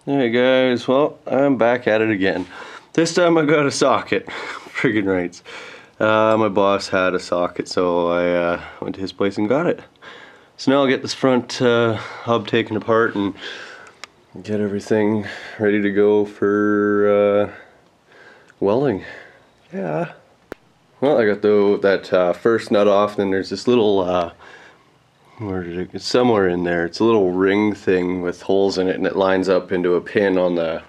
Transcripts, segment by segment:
Hey guys, well, I'm back at it again. This time I got a socket. Friggin' rights. My boss had a socket, so I went to his place and got it. So now I'll get this front hub taken apart and get everything ready to go for welding. Yeah. Well, I got that first nut off, then there's this little it's somewhere in there. It's a little ring thing with holes in it, and it lines up into a pin on the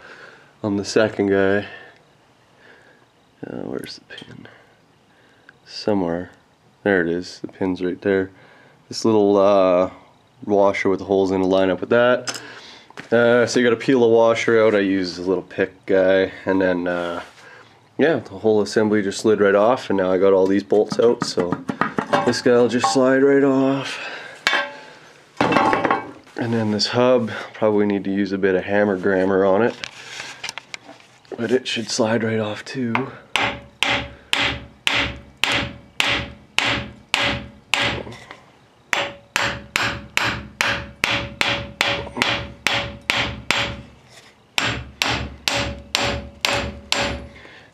second guy. Where's the pin? Somewhere. There it is. The pin's right there. This little washer with the holes in to line up with that. So you got to peel the washer out. I use a little pick guy, and then yeah, the whole assembly just slid right off, and now I got all these bolts out. So this guy will just slide right off. And then this hub, probably need to use a bit of hammer grammer on it, but it should slide right off too.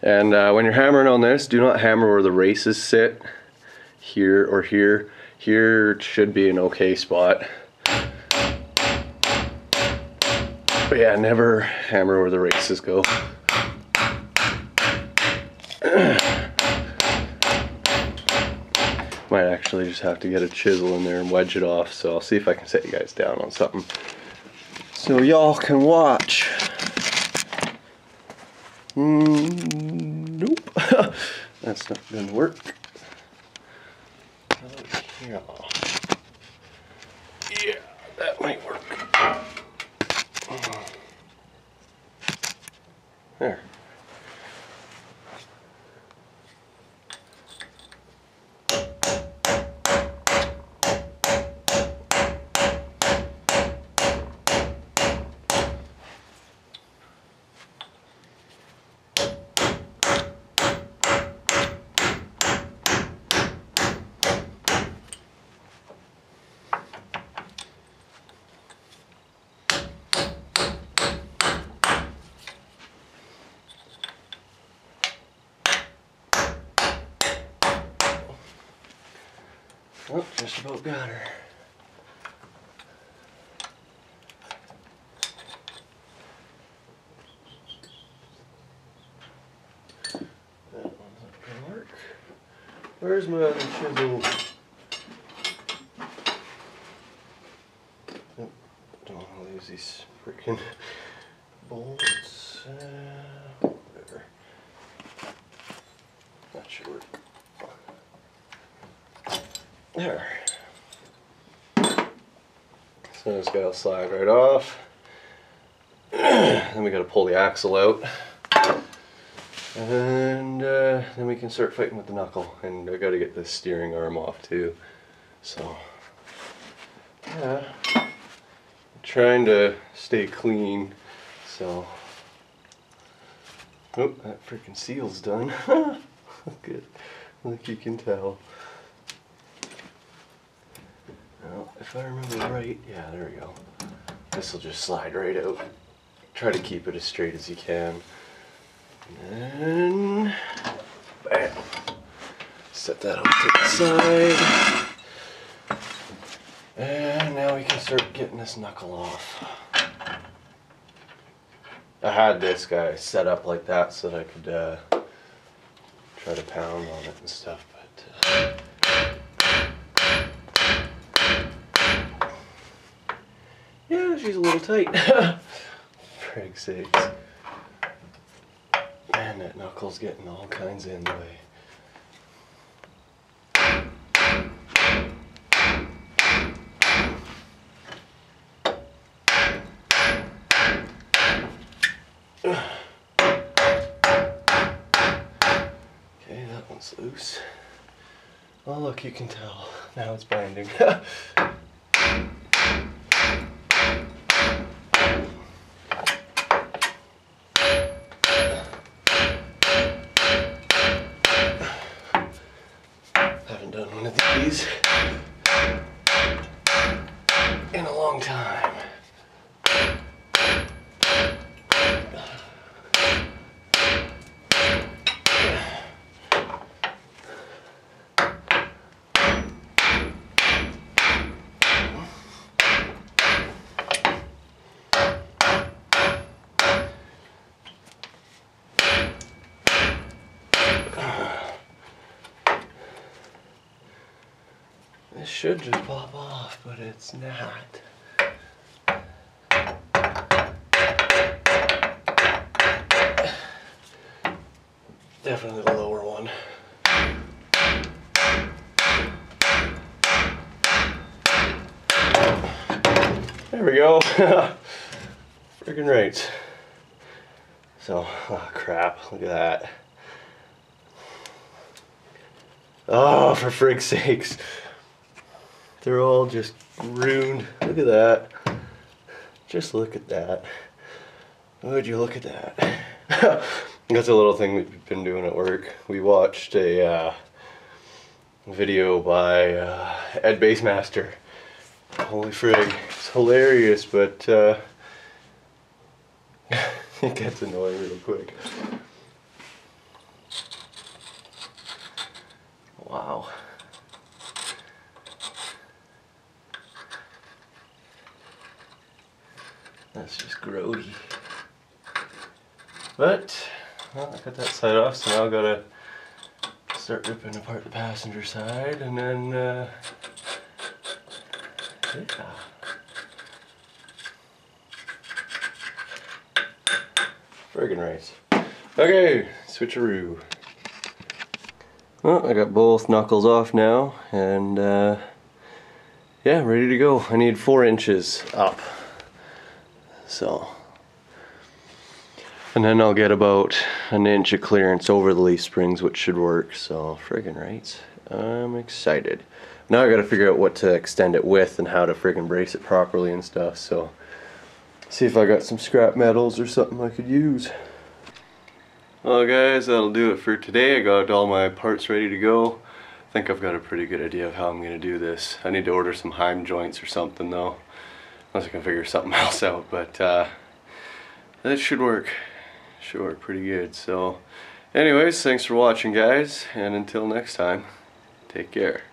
And when you're hammering on this, do not hammer where the races sit, here or here. Here should be an okay spot. But yeah, never hammer where the races go. Might actually just have to get a chisel in there and wedge it off, so I'll see if I can set you guys down on something so y'all can watch. Nope. That's not gonna work. Yeah, that might work. There. Oh, just about got her. That one's not gonna work. Where's my other chisel? Oh, don't want to lose these freaking bolts. Whatever. That should work. There. So this guy will slide right off. Then we got to pull the axle out, and then we can start fighting with the knuckle. And I got to get this steering arm off too. So yeah, I'm trying to stay clean. So oh, that freaking seal's done. Good, like you can tell. Well, if I remember right, yeah, there we go. This will just slide right out. Try to keep it as straight as you can. And then, bam. Set that up to the side. And now we can start getting this knuckle off. I had this guy set up like that so that I could try to pound on it and stuff, but yeah, she's a little tight. For Freg's sakes. Man, that knuckle's getting all kinds in the way. Okay, that one's loose. Oh look, you can tell. Now it's binding. Haven't done one of these in a long time. This should just pop off, but it's not. Definitely the lower one. There we go. Friggin' right. So, oh crap, look at that. Oh, for frig's sakes. They're all just ruined. Look at that. Just look at that. Would you look at that? That's a little thing we've been doing at work. We watched a video by Ed Basemaster. Holy frig. It's hilarious, but it gets annoying real quick. Wow. That's just grody. But, well, I got that side off, so now I've got to start ripping apart the passenger side, and then, yeah. Friggin' right. Okay, switcheroo. Well, I got both knuckles off now, and yeah, ready to go. I need 4 inches up. So, and then I'll get about an inch of clearance over the leaf springs, which should work. So, friggin' right. I'm excited. Now I gotta figure out what to extend it with and how to friggin' brace it properly and stuff. So, see if I got some scrap metals or something I could use. Well guys, that'll do it for today. I got all my parts ready to go. I think I've got a pretty good idea of how I'm gonna do this. I need to order some Heim joints or something though. Unless I can figure something else out, but that should work. Should work pretty good. So anyways, thanks for watching guys, and until next time, take care.